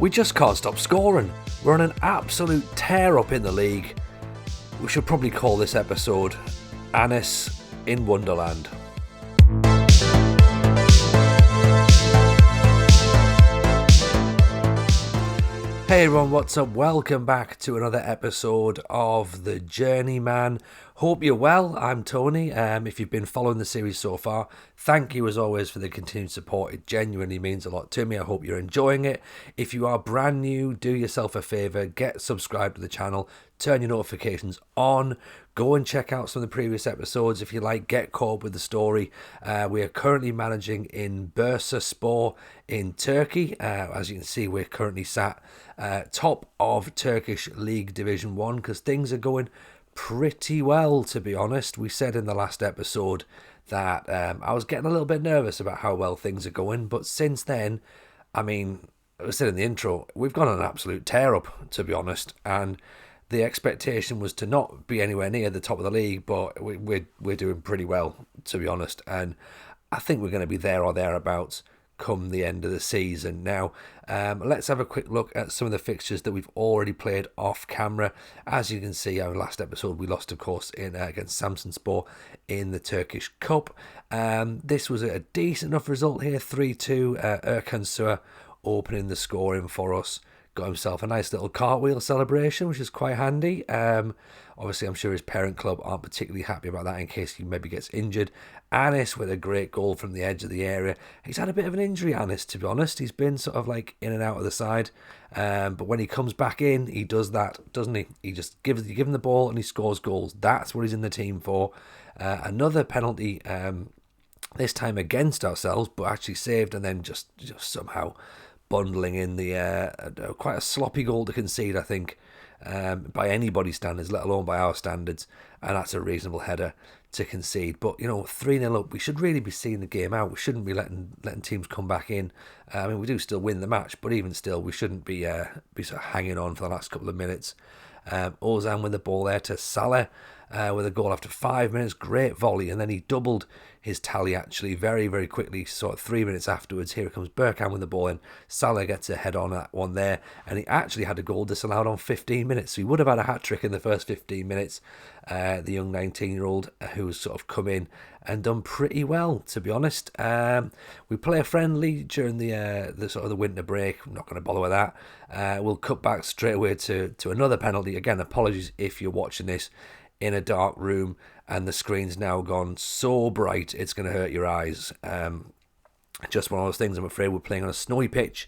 We just can't stop scoring. We're on an absolute tear up in the league. We should probably call this episode Aniss in Wonderland. Hey everyone, what's up? Welcome back to another episode of the Journeyman. Hope you're well. I'm Tony. If you've been following the series so far, thank you as always for the continued support. It genuinely means a lot to me. I hope you're enjoying it. If you are brand new, do yourself a favour, get subscribed to the channel, turn your notifications on, go and check out some of the previous episodes if you like, get caught up with the story. We are currently managing in Bursaspor in Turkey. As you can see, we're currently sat top of Turkish League Division 1 because things are going pretty well, to be honest. We said in the last episode that I was getting a little bit nervous about how well things are going, but since then, I mean, I said in the intro, we've gone on an absolute tear up, to be honest, and the expectation was to not be anywhere near the top of the league, but we're doing pretty well, to be honest, and I think we're going to be there or thereabouts come the end of the season. Now, let's have a quick look at some of the fixtures that we've already played off camera. As you can see, our last episode we lost, of course, in against Giresunspor in the Turkish Cup. This was a decent enough result here, 3-2. Giresunspor opening the scoring for us. Got himself a nice little cartwheel celebration, which is quite handy. Obviously, I'm sure his parent club aren't particularly happy about that in case he maybe gets injured. Aniss with a great goal from the edge of the area. He's had a bit of an injury, Aniss, to be honest. He's been sort of like in and out of the side. But when he comes back in, he does that, doesn't he? He just you give him the ball and he scores goals. That's what he's in the team for. Another penalty, this time against ourselves, but actually saved and then just somehow bundling in the quite a sloppy goal to concede, I think, by anybody's standards, let alone by our standards, and that's a reasonable header to concede. But 3-0 up, we should really be seeing the game out. We shouldn't be letting teams come back in. I mean, we do still win the match, but even still, we shouldn't be sort of hanging on for the last couple of minutes. Ozan with the ball there to Salah with a goal after 5 minutes. Great volley, and then he doubled his tally actually very, very quickly. Sort of 3 minutes afterwards, here comes Bergkamp with the ball, and Salah gets a head on that one there, and he actually had a goal disallowed on 15 minutes. So he would have had a hat-trick in the first 15 minutes. The young 19-year-old who's sort of come in and done pretty well, to be honest. We play a friendly during the sort of the winter break. I'm not going to bother with that. We'll cut back straight away to another penalty. Again, apologies if you're watching this in a dark room and the screen's now gone so bright it's going to hurt your eyes. Just one of those things. I'm afraid we're playing on a snowy pitch,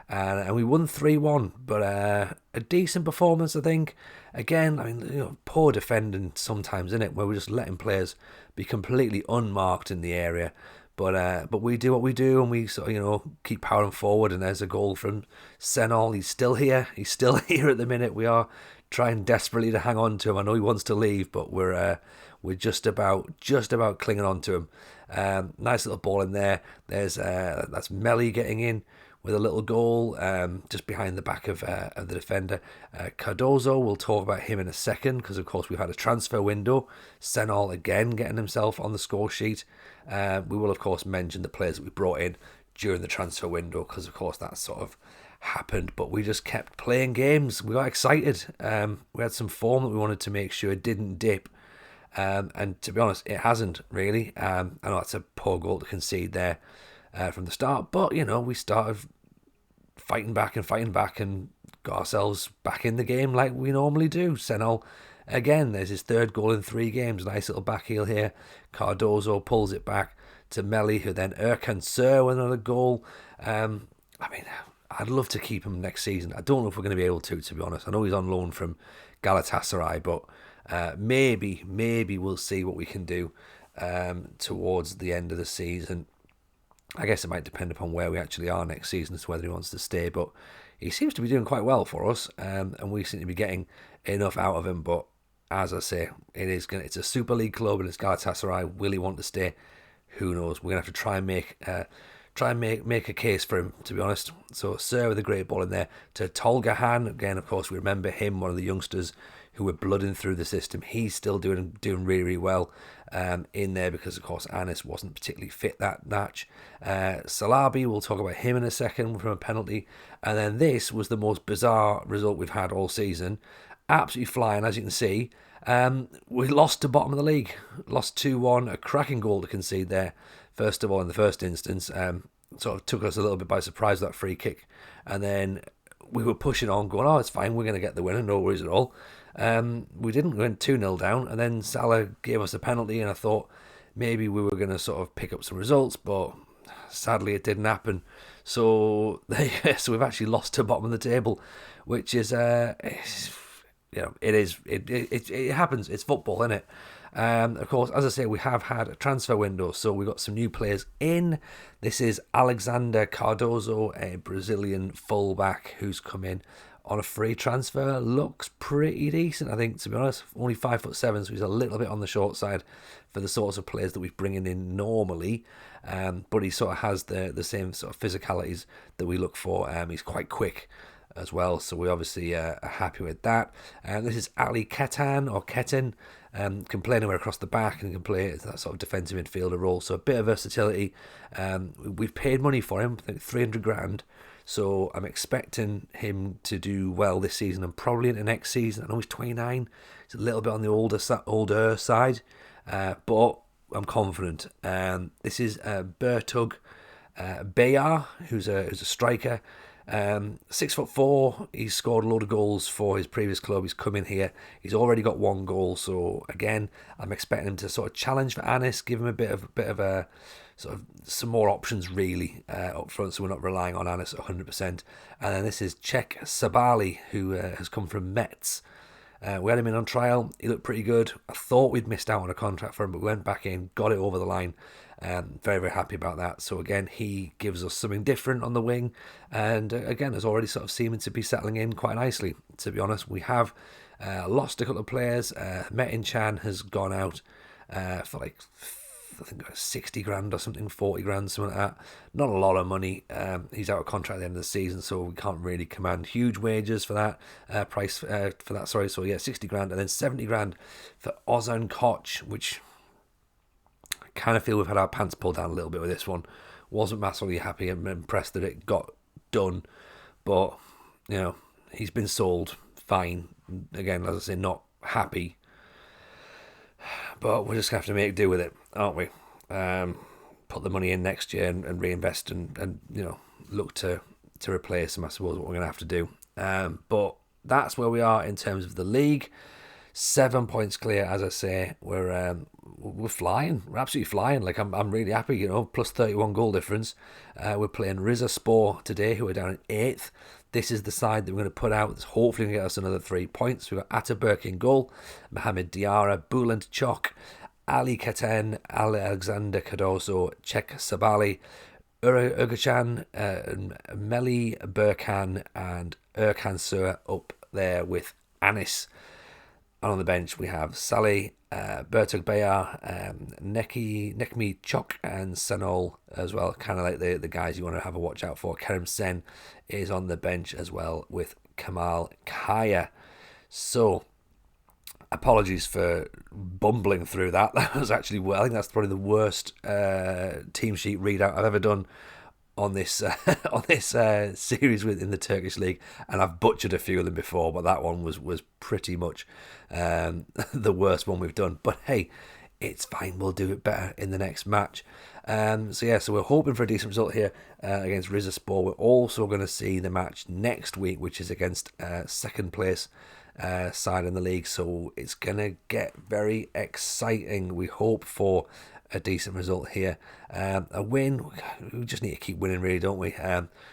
and we won 3-1, but a decent performance, I think. Again, I mean, poor defending sometimes, isn't it, where we're just letting players be completely unmarked in the area. But we do what we do, and we sort of, keep powering forward. And there's a goal from Senol. He's still here. He's still here at the minute. We are trying desperately to hang on to him. I know he wants to leave, but we're just about clinging on to him. Nice little ball in there. There's that's Melly getting in with a little goal just behind the back of the defender. Cardozo, we'll talk about him in a second because, of course, we've had a transfer window. Senol again getting himself on the score sheet. We will, of course, mention the players that we brought in during the transfer window because, of course, that sort of happened. But we just kept playing games. We got excited. We had some form that we wanted to make sure didn't dip. And to be honest, it hasn't really. I know that's a poor goal to concede there from the start, but we started fighting back and got ourselves back in the game like we normally do. Senol, again, there's his third goal in 3 games. Nice little back heel here. Cardozo pulls it back to Melly, who then Giresunspor with another goal. I mean, I'd love to keep him next season. I don't know if we're going to be able to be honest. I know he's on loan from Galatasaray, but maybe we'll see what we can do towards the end of the season. I guess it might depend upon where we actually are next season as to whether he wants to stay, but he seems to be doing quite well for us, and we seem to be getting enough out of him. But as I say, it's a Super League club and it's Galatasaray. Will he want to stay? Who knows? We're going to have to try and make try and make a case for him, to be honest. So Sir with a great ball in there to Tolgahan. Again, of course, we remember him, one of the youngsters who were blooding through the system. He's still doing really, really well in there because, of course, Aniss wasn't particularly fit that match. Salabi, we'll talk about him in a second from a penalty. And then this was the most bizarre result we've had all season. Absolutely flying, as you can see. We lost to bottom of the league. Lost 2-1, a cracking goal to concede there. First of all, in the first instance, sort of took us a little bit by surprise, that free kick. And then we were pushing on, going, oh, it's fine, we're going to get the winner, no worries at all. We didn't. We went 2-0 down, and then Salah gave us a penalty, and I thought maybe we were going to sort of pick up some results, but sadly it didn't happen. So, so we've actually lost to bottom of the table, which is, it happens. It's football, isn't it? Of course, as I say, we have had a transfer window, so we've got some new players in. This is Alexander Cardozo, a Brazilian fullback who's come in on a free transfer. Looks pretty decent, I think, to be honest. Only 5'7", so he's a little bit on the short side for the sorts of players that we're bringing in normally. But he sort of has the same sort of physicalities that we look for. He's quite quick as well, so we obviously are happy with that. This is Ali Ketan, or Ketin, can play anywhere across the back and can play that sort of defensive midfielder role, so a bit of versatility. We've paid money for him, I think 300 grand, so I'm expecting him to do well this season and probably into next season. I know he's 29, he's a little bit on the older side, but I'm confident. This is Bertug Bayar, who's a striker. 6'4", he's scored a load of goals for his previous club. He's come in here, he's already got 1 goal, so again I'm expecting him to sort of challenge for Aniss, give him a bit of a sort of some more options really up front, so we're not relying on Aniss 100%. And then this is Czech Sabali, who has come from Metz. We had him in on trial, he looked pretty good. I thought we'd missed out on a contract for him, but we went back in, got it over the line. Very, very happy about that. So again, he gives us something different on the wing, and again, is already sort of seeming to be settling in quite nicely, to be honest. We have lost a couple of players. Metin Chan has gone out for like, I think 60 grand or something, 40 grand, something like that. Not a lot of money. He's out of contract at the end of the season, so we can't really command huge wages for that price for that. Sorry, so yeah, 60 grand, and then 70 grand for Ozan Koch, which I kind of feel we've had our pants pulled down a little bit with this one. Wasn't massively happy and impressed that it got done, but you know, he's been sold. Fine. Again, as I say, not happy. But we're just going to have to make do with it, aren't we? Put the money in next year and reinvest and you know, look to replace him, I suppose, what we're going to have to do. But that's where we are in terms of the league. 7 points clear, as I say. We're flying. We're absolutely flying. Like, I'm really happy, you know, plus 31 goal difference. We're playing Rizespor today, who are down in 8th. This is the side that we're going to put out. That's hopefully going to get us another 3 points. We've got Ataturk in goal, Mohamed Diarra, Bülent Chok, Ali Keten, Alexander Cardozo, Czech Sabali, Urgachan, Meli Burkan, and Erkan Sur up there with Aniss. And on the bench we have Saleh, Bertug Bayar, Nekmi Chok, and Sanol as well. Kind of like the guys you want to have a watch out for. Kerem Sen is on the bench as well with Kamal Kaya. So, apologies for bumbling through that. That was actually, I think that's probably the worst team sheet readout I've ever done on this series within the Turkish league, and I've butchered a few of them before, but that one was pretty much the worst one we've done. But hey, it's fine, we'll do it better in the next match. So we're hoping for a decent result here against Rizespor. We're also going to see the match next week, which is against second place side in the league, so it's going to get very exciting. We hope for a decent result here. A win, we just need to keep winning really, don't we?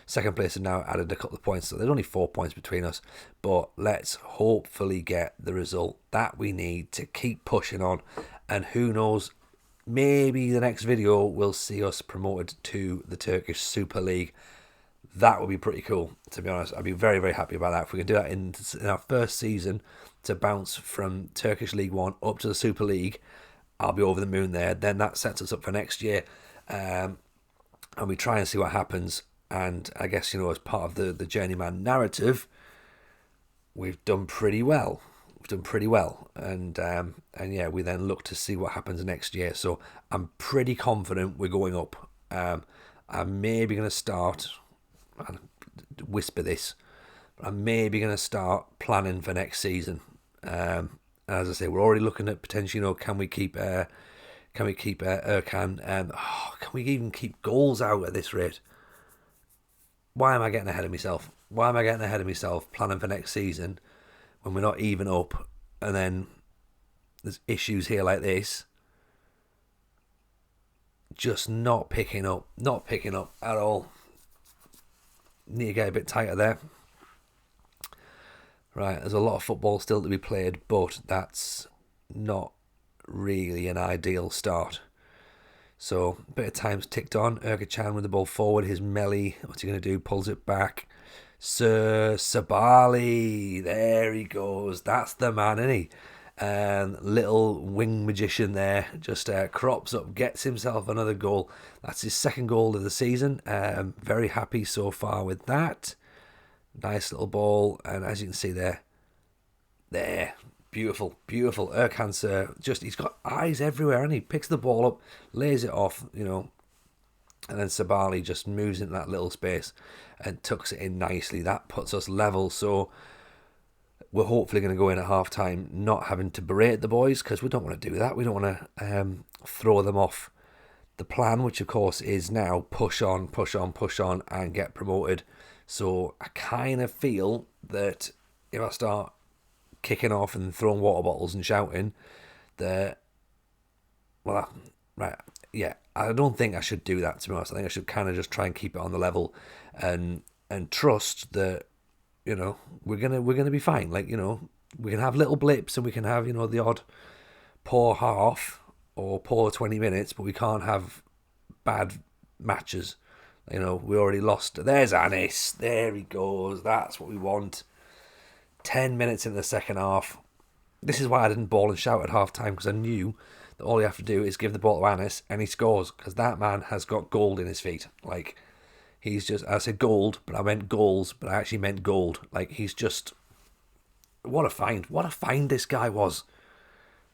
Second place has now added a couple of points, so there's only 4 points between us, but let's hopefully get the result that we need to keep pushing on, and who knows, maybe the next video will see us promoted to the Turkish Super League. That would be pretty cool, to be honest. I'd be very, very happy about that. If we can do that in our first season, to bounce from Turkish League 1 up to the Super League, I'll be over the moon there. Then that sets us up for next year. and we try and see what happens. And I guess, as part of the Journeyman narrative, we've done pretty well. And yeah, we then look to see what happens next year. So I'm pretty confident we're going up. I'm maybe going to start, I'll whisper this, but I'm maybe going to start planning for next season. As I say, we're already looking at potentially, can we keep Erkan? Can we even keep goals out at this rate? Why am I getting ahead of myself? Planning for next season when we're not even up, and then there's issues here like this, just not picking up at all. Need to get a bit tighter there. Right, there's a lot of football still to be played, but that's not really an ideal start. So, a bit of time's ticked on. Ergachan with the ball forward. His melee, what's he going to do? Pulls it back. Sir Sabali, there he goes. That's the man, isn't he? Little wing magician there, just crops up, gets himself another goal. That's his second goal of the season. Very happy so far with that. Nice little ball, and as you can see there, beautiful. Erkan, he's got eyes everywhere, and he picks the ball up, lays it off, and then Sabali just moves into that little space and tucks it in nicely. That puts us level, so we're hopefully going to go in at half-time not having to berate the boys, because we don't want to do that. We don't want to throw them off the plan, which of course is now push on, and get promoted. So I kind of feel that if I start kicking off and throwing water bottles and shouting, I don't think I should do that, to be honest. I think I should kind of just try and keep it on the level and trust that, we're gonna be fine. We can have little blips and we can have, the odd poor half or poor 20 minutes, but we can't have bad matches. We already lost. There's Aniss. There he goes. That's what we want. 10 minutes in the second half. This is why I didn't bawl and shout at half time, because I knew that all you have to do is give the ball to Aniss and he scores, because that man has got gold in his feet. I said gold, but I meant goals, but I actually meant gold. He's just, what a find this guy was.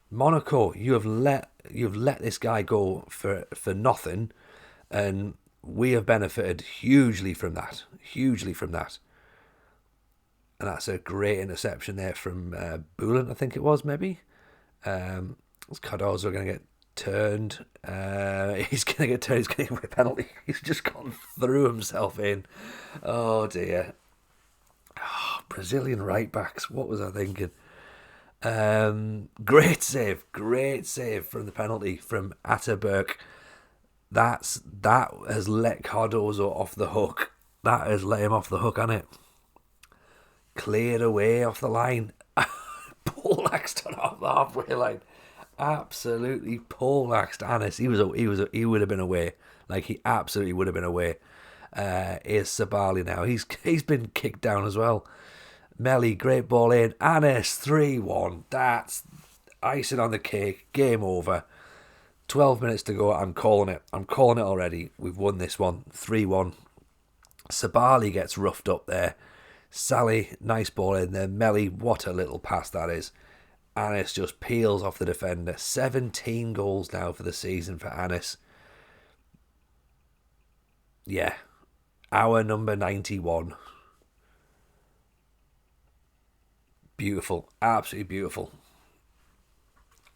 Monaco, you have let this guy go for nothing, and we have benefited hugely from that. And that's a great interception there from Boulan, I think it was, maybe. Cardozo going to get turned. He's going to get turned. He's going to get a penalty. He's just gone through himself in. Oh, dear. Brazilian right-backs. What was I thinking? Great save from the penalty from Atterberg. That has let Cardozo off the hook. That has let him off the hook, hasn't it? Cleared away off the line. Poleaxed on off the halfway line. Absolutely poleaxed Aniss. He would have been away. He absolutely would have been away. Here's Sabali now. He's been kicked down as well. Melly, great ball in. Aniss, 3-1. That's icing on the cake. Game over. 12 minutes to go. I'm calling it already. We've won this one. 3-1. Sabali gets roughed up there. Sally, nice ball in there. Melly, what a little pass that is. Aniss just peels off the defender. 17 goals now for the season for Aniss. Yeah. Our number 91. Beautiful. Absolutely beautiful.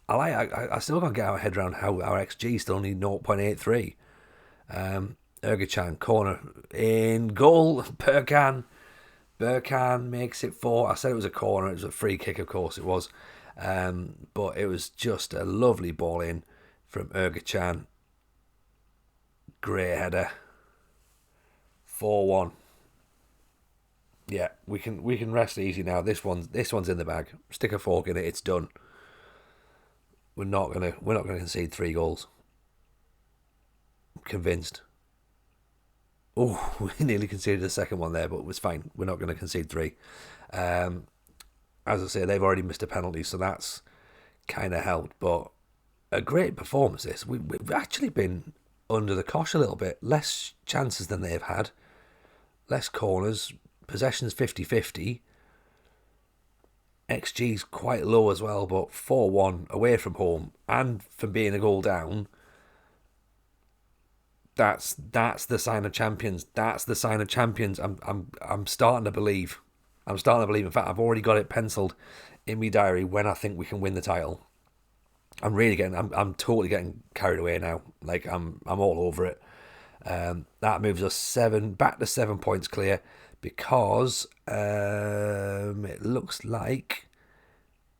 I still can't get our head around how our XG still only 0.83. Ergachan, corner, in goal. Burkan makes it 4. I said it was a corner. It was a free kick, of course it was. But it was just a lovely ball in from Ergachan. Great header. 4-1. Yeah, we can rest easy now. This one's in the bag. Stick a fork in it. It's done. We're not gonna concede 3 goals. I'm convinced. Oh, we nearly conceded a second one there, but it was fine. We're not going to concede 3. As I say, they've already missed a penalty, so that's kind of helped. But a great performance. We've actually been under the cosh a little bit. Less chances than they've had. Less corners. Possession's 50-50. XG's quite low as well, but 4-1 away from home and from being a goal down. That's the sign of champions. That's the sign of champions. I'm starting to believe. I'm starting to believe. In fact, I've already got it penciled in my diary when I think we can win the title. I'm totally getting carried away now. Like I'm all over it. That moves us back to 7 points clear because it looks like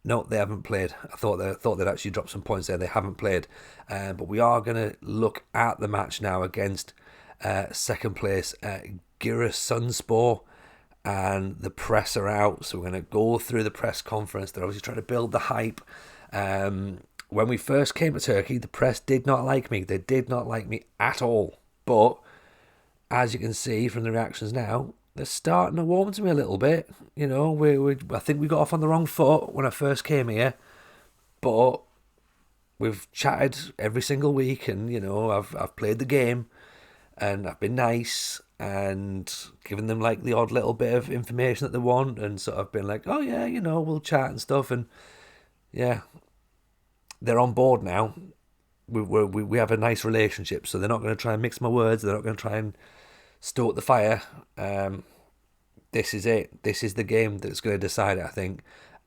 no, they haven't played. I thought they'd actually dropped some points there. They haven't played, but we are going to look at the match now against second place Giresunspor, and the press are out. So we're going to go through the press conference. They're obviously trying to build the hype. When we first came to Turkey, the press did not like me. They did not like me at all. But as you can see from the reactions now, they're starting to warm to me a little bit. You know, I think we got off on the wrong foot when I first came here, but we've chatted every single week, and you know, I've played the game, and I've been nice and given them like the odd little bit of information that they want, and sort of been like, oh yeah, you know, we'll chat and stuff, and yeah, they're on board now. We have a nice relationship, so they're not going to try and mix my words. They're not going to try and stoke the fire. This is it. This is the game that's going to decide it, I think.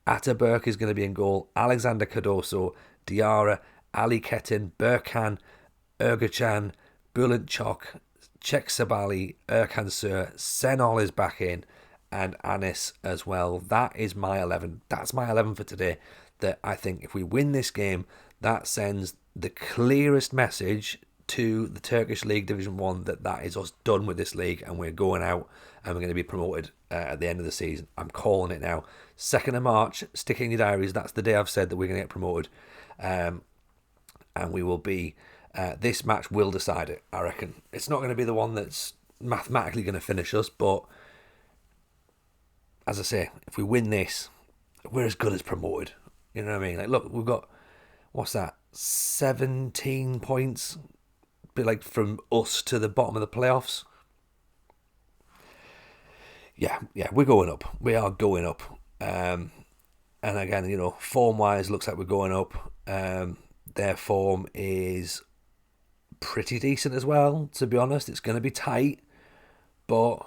Ataberk is going to be in goal. Alexander Cardoso, Diarra, Ali Ketin, Berkan, Ergachan, Bulantchok, Çek Sabali, Erkan Sür, Senol is back in, and Aniss as well. That is my 11. That's my 11 for today. That I think if we win this game, that sends the clearest message to the Turkish League Division 1 that is us done with this league and we're going out and we're going to be promoted at the end of the season. I'm calling it now. 2nd of March, stick in your diaries. That's the day I've said that we're going to get promoted. And we will be... this match will decide it, I reckon. It's not going to be the one that's mathematically going to finish us, but as I say, if we win this, we're as good as promoted. You know what I mean? Like, look, we've got... What's that? 17 points... be like from us to the bottom of the playoffs. Yeah, we're going up. We are going up. And again, you know, form-wise, looks like we're going up. Their form is pretty decent as well, to be honest. It's going to be tight. But,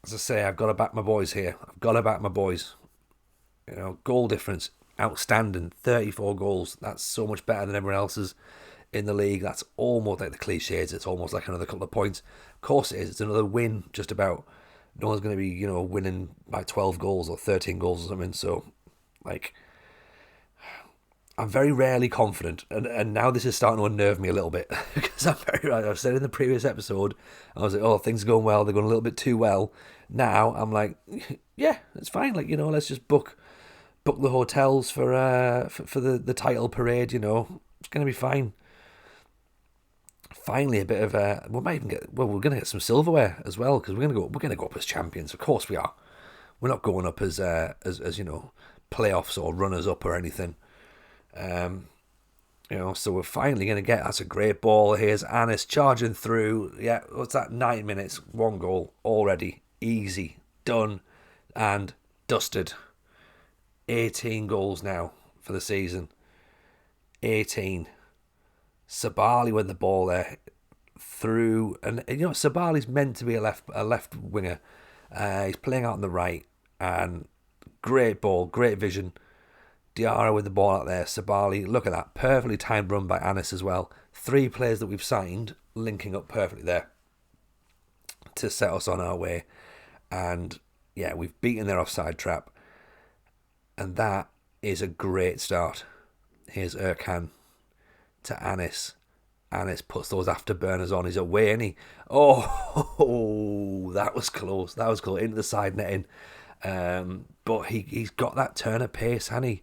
as I say, I've got to back my boys here. I've got to back my boys. You know, goal difference, outstanding. 34 goals. That's so much better than everyone else's in the league. That's almost like the cliches. It's almost like another couple of points. Of course it is. It's another win, just about. No one's going to be, you know, winning by 12 goals or 13 goals or something. So, like, I'm very rarely confident. And now this is starting to unnerve me a little bit. Because I've said in the previous episode, I was like, oh, things are going well. They're going a little bit too well. Now I'm like, yeah, it's fine. Like, you know, let's just book the hotels for the title parade, you know. It's going to be fine. Finally, a bit of we might even get. Well, we're going to get some silverware as well because we're going to go up as champions. Of course, we are. We're not going up as you know, playoffs or runners up or anything. You know, so we're finally going to get. That's a great ball. Here's Aniss charging through. Yeah, what's that? 9 minutes, 1 goal already. Easy, done, and dusted. 18 goals now for the season. 18. Sabali with the ball there through, and you know Sabali's meant to be a left winger. He's playing out on the right, and great ball, great vision. Diarra with the ball out there. Sabali, look at that, perfectly timed run by Aniss as well. 3 players that we've signed linking up perfectly there to set us on our way, and yeah, we've beaten their offside trap, and that is a great start. Here's Erkan to Aniss. Aniss puts those afterburners on. He's away, and he... Oh, that was close. That was close. Into the side netting. But he's got that turn of pace, hasn't he?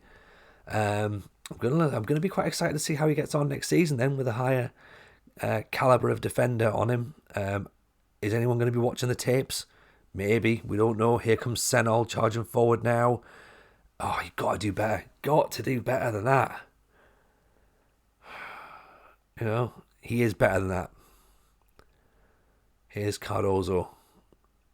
I'm gonna be quite excited to see how he gets on next season then with a higher calibre of defender on him. Is anyone going to be watching the tapes? Maybe. We don't know. Here comes Senol charging forward now. Oh, you got to do better. Got to do better than that. You know, He is better than that. Here's Cardozo.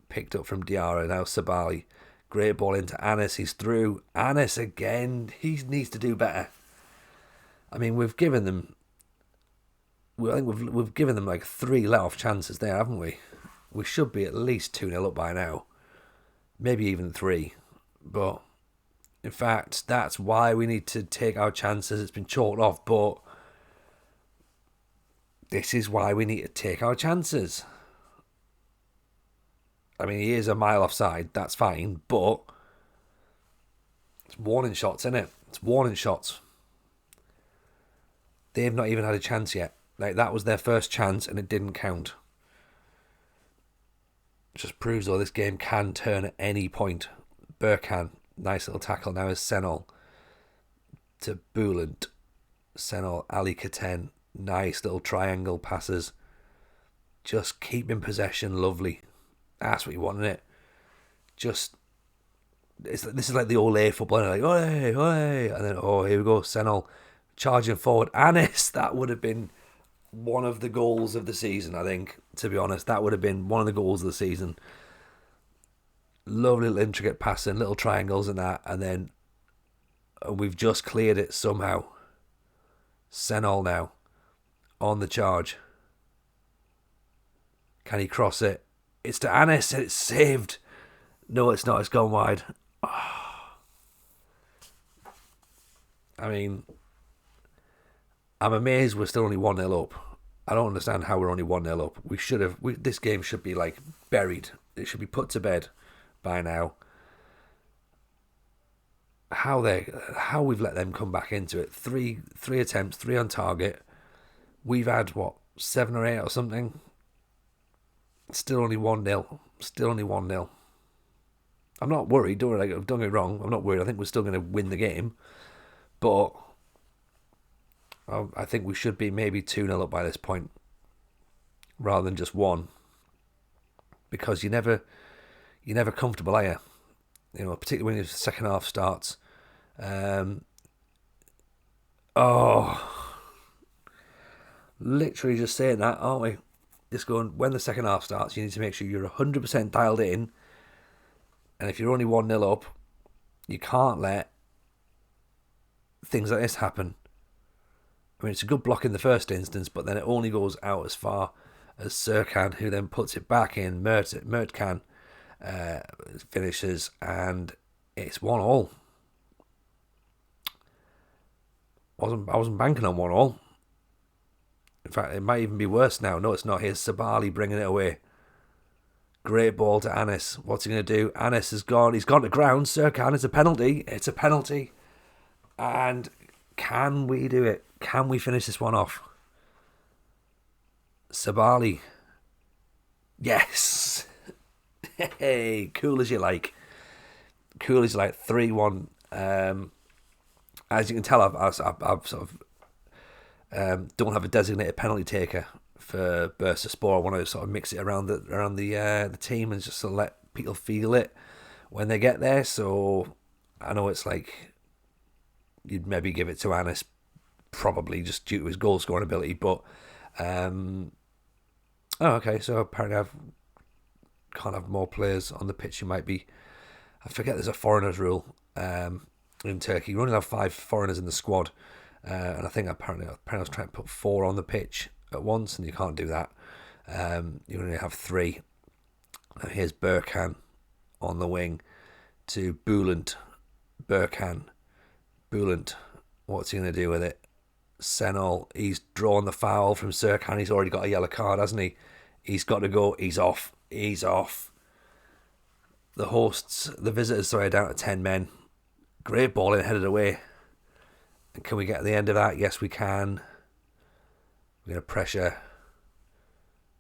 Picked up from Diarra. Now Sabali. Great ball into Aniss. He's through. Aniss again. He needs to do better. I mean, we've given them... I think we've given them like 3 let-off chances there, haven't we? We should be at least 2-0 up by now. Maybe even 3. But, in fact, that's why we need to take our chances. It's been chalked off, but... This is why we need to take our chances. I mean, he is a mile offside. That's fine, but... It's warning shots, isn't it? It's warning shots. They've not even had a chance yet. Like, that was their first chance and it didn't count. It just proves, though, this game can turn at any point. Burkan, nice little tackle. Now is Senol to Boulant. Senol, Ali Katen. Nice little triangle passes. Just keep in possession. Lovely. That's what you want, isn't it? Just... this is like the old football. Like, oi, oi. And then, oh, here we go. Senol charging forward. Aniss, that would have been one of the goals of the season, I think. To be honest, that would have been one of the goals of the season. Lovely little intricate passing, little triangles and that. And then we've just cleared it somehow. Senol now on the charge. Can he cross it? It's to Aniss and it's saved. No, it's not. It's gone wide. Oh. I mean, I'm amazed we're still only 1-0 up. I don't understand how we're only 1-0 up. We should have... this game should be, like, buried. It should be put to bed by now. How we've let them come back into it. Three attempts, 3 on target. We've had, 7 or 8 or something? Still only 1-0. Still only 1-0. I'm not worried. Don't get me wrong. I'm not worried. I think we're still going to win the game. But I think we should be maybe 2-0 up by this point, rather than just 1. Because you're never comfortable, are you? You know, particularly when the second half starts. Literally just saying that, aren't we? Just going, when the second half starts, you need to make sure you're 100% dialed in. And if you're only 1-0 up, you can't let things like this happen. I mean, it's a good block in the first instance, but then it only goes out as far as Serkan, who then puts it back in. Mertcan finishes, and it's 1-1. I wasn't banking on 1-1. In fact, it might even be worse now. No, it's not. Here's Sabali bringing it away. Great ball to Aniss. What's he going to do? Aniss has gone. He's gone to ground. Serkan, it's a penalty. It's a penalty. And can we do it? Can we finish this one off? Sabali. Yes. Hey, cool as you like. Cool as you like. 3-1. As you can tell, I've sort of don't have a designated penalty taker for Bursaspor. I want to sort of mix it around the team and just sort of let people feel it when they get there. So I know it's like you'd maybe give it to Aniss, probably just due to his goal scoring ability. But okay. So apparently I can't have more players on the pitch. You might be. I forget there's a foreigners rule in Turkey. You only have 5 foreigners in the squad. And I think apparently I was trying to put 4 on the pitch at once, and you can't do that. You only have 3. Now here's Burkan on the wing to Boulant. Burkan. Boulant. What's he going to do with it? Senol. He's drawn the foul from Serkan. He's already got a yellow card, hasn't he? He's got to go. He's off. He's off. The visitors, are down to 10 men. Great ball in, headed away. Can we get to the end of that? Yes, we can. We're going to pressure.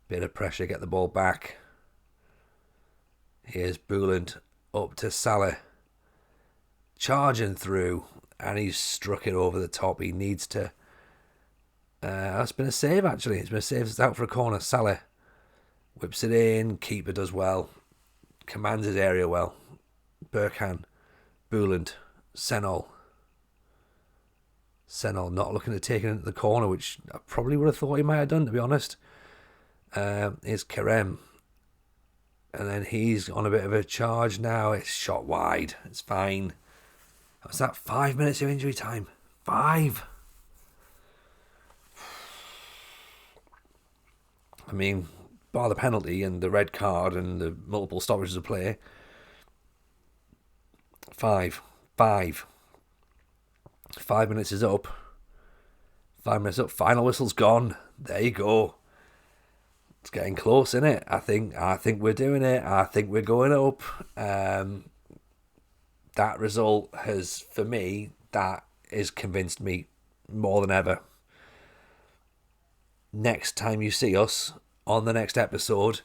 Bit of pressure, get the ball back. Here's Boulant up to Salah. Charging through. And he's struck it over the top. He needs to... that's been a save, actually. It's been a save. It's out for a corner. Salah whips it in. Keeper does well. Commands his area well. Burkan. Boulant. Senol. Senol not looking to take it into the corner, which I probably would have thought he might have done, to be honest. Is Kerem. And then he's on a bit of a charge now. It's shot wide. It's fine. What's that? 5 minutes of injury time. 5. I mean, bar the penalty and the red card and the multiple stoppages of play. 5. 5 minutes is up. 5 minutes up. Final whistle's gone. There you go. It's getting close, isn't it? I think we're doing it. I think we're going up. That result has, for me, that has convinced me more than ever. Next time you see us on the next episode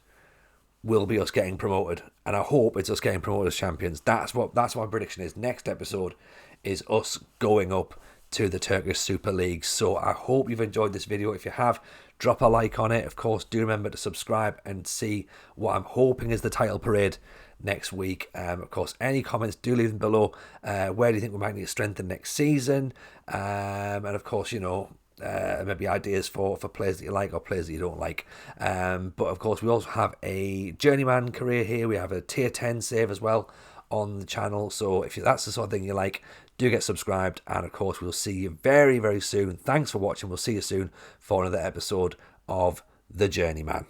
will be us getting promoted, and I hope it's us getting promoted as champions. That's what my prediction is. Next episode is us going up to the Turkish Super League. So I hope you've enjoyed this video. If you have, drop a like on it. Of course, do remember to subscribe and see what I'm hoping is the title parade next week. Of course, any comments, do leave them below. Where do you think we might need to strengthen next season? And of course, maybe ideas for players that you like or players that you don't like. But of course, we also have a Journeyman career here. We have a tier 10 save as well on the channel. So if that's the sort of thing you like, do get subscribed. And of course, we'll see you very, very soon. Thanks for watching. We'll see you soon for another episode of The Journeyman.